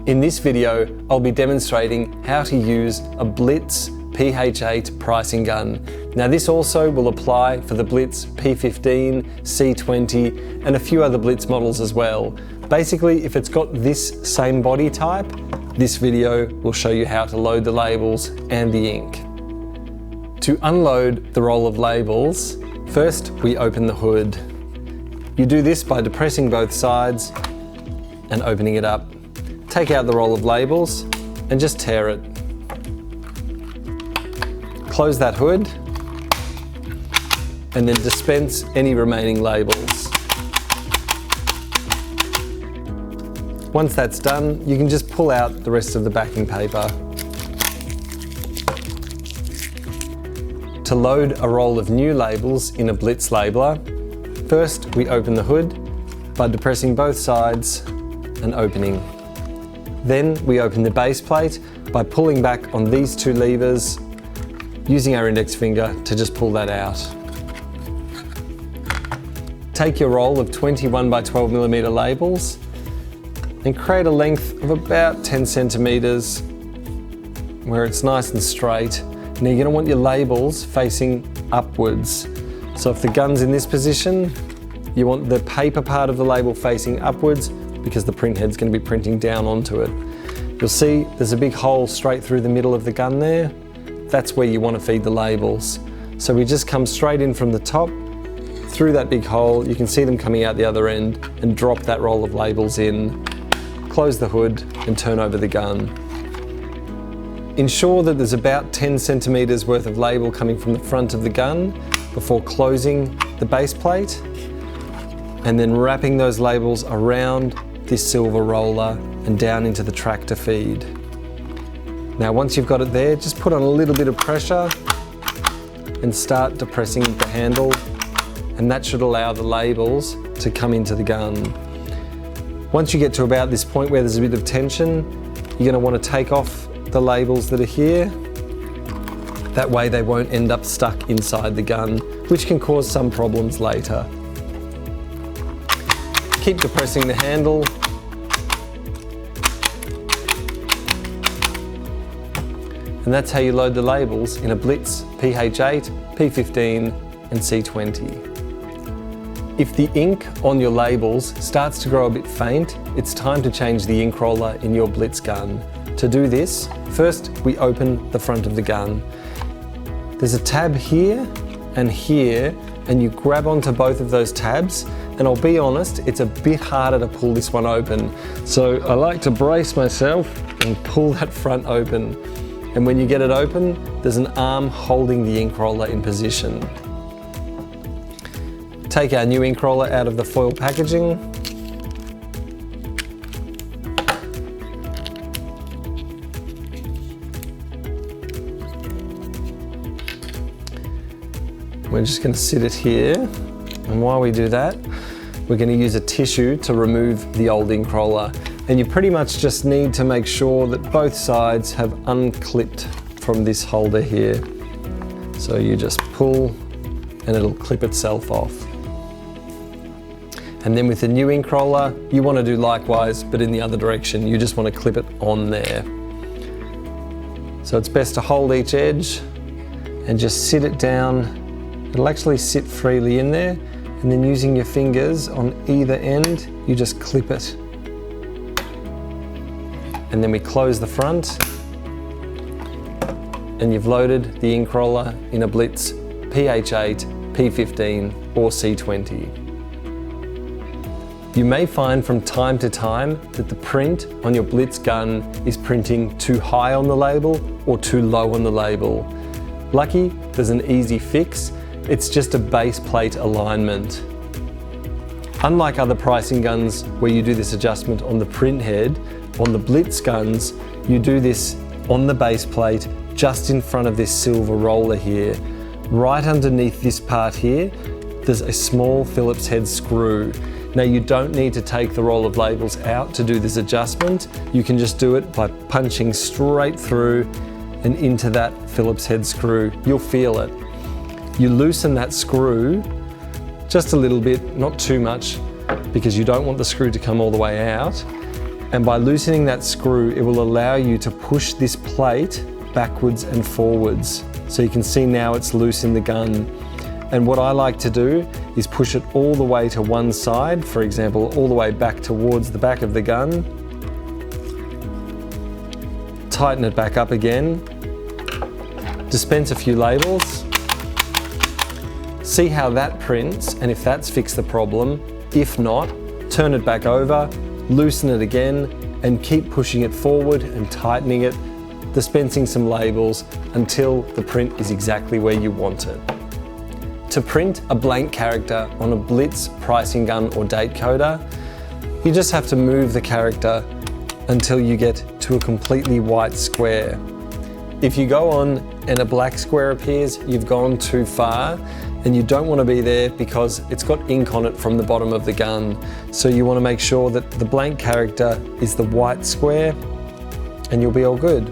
In this video, I'll be demonstrating how to use a Blitz PH8 pricing gun. Now this also will apply for the Blitz P15, C20 and a few other Blitz models as well. Basically, if it's got this same body type, this video will show you how to load the labels and the ink. To unload the roll of labels, first we open the hood. You do this by depressing both sides and opening it up. Take out the roll of labels and just tear it. Close that hood and then dispense any remaining labels. Once that's done, you can just pull out the rest of the backing paper. To load a roll of new labels in a Blitz labeler, first we open the hood by depressing both sides and opening. Then we open the base plate by pulling back on these two levers, using our index finger to just pull that out. Take your roll of 21 by 12mm labels and create a length of about 10 centimeters where it's nice and straight. Now you're going to want your labels facing upwards. So if the gun's in this position, you want the paper part of the label facing upwards because the print head's going to be printing down onto it. You'll see there's a big hole straight through the middle of the gun there. That's where you want to feed the labels. So we just come straight in from the top, through that big hole, you can see them coming out the other end, and drop that roll of labels in. Close the hood and turn over the gun. Ensure that there's about 10 centimeters worth of label coming from the front of the gun before closing the base plate, and then wrapping those labels around this silver roller and down into the tractor feed. Now once you've got it there, just put on a little bit of pressure and start depressing the handle, and that should allow the labels to come into the gun. Once you get to about this point where there's a bit of tension, you're going to want to take off the labels that are here. That way they won't end up stuck inside the gun, which can cause some problems later. Keep depressing the handle. And that's how you load the labels in a Blitz PH8, P15 and C20. If the ink on your labels starts to grow a bit faint, it's time to change the ink roller in your Blitz gun. To do this, first we open the front of the gun. There's a tab here, and you grab onto both of those tabs, and I'll be honest, it's a bit harder to pull this one open. So I like to brace myself and pull that front open. And when you get it open, there's an arm holding the ink roller in position. Take our new ink roller out of the foil packaging. We're just going to sit it here, and while we do that, we're going to use a tissue to remove the old ink roller. And you pretty much just need to make sure that both sides have unclipped from this holder here. So you just pull and it'll clip itself off. And then with the new ink roller, you want to do likewise, but in the other direction. You just want to clip it on there. So it's best to hold each edge and just sit it down. It'll actually sit freely in there, and then using your fingers on either end, you just clip it. And then we close the front, and you've loaded the ink roller in a Blitz PH8, P15 or C20. You may find from time to time that the print on your Blitz gun is printing too high on the label or too low on the label. Lucky, there's an easy fix. It's just a base plate alignment. Unlike other pricing guns where you do this adjustment on the print head, on the Blitz guns, you do this on the base plate just in front of this silver roller here. Right underneath this part here, there's a small Phillips head screw. Now you don't need to take the roll of labels out to do this adjustment. You can just do it by punching straight through and into that Phillips head screw. You'll feel it. You loosen that screw just a little bit, not too much, because you don't want the screw to come all the way out. And by loosening that screw, it will allow you to push this plate backwards and forwards. So you can see now it's loose in the gun. And what I like to do is push it all the way to one side, for example, all the way back towards the back of the gun. Tighten it back up again. Dispense a few labels. See how that prints and if that's fixed the problem. If not, turn it back over, loosen it again, and keep pushing it forward and tightening it, dispensing some labels until the print is exactly where you want it. To print a blank character on a Blitz pricing gun or date coder, you just have to move the character until you get to a completely white square. If you go on and a black square appears, you've gone too far and you don't want to be there because it's got ink on it from the bottom of the gun. So you want to make sure that the blank character is the white square and you'll be all good.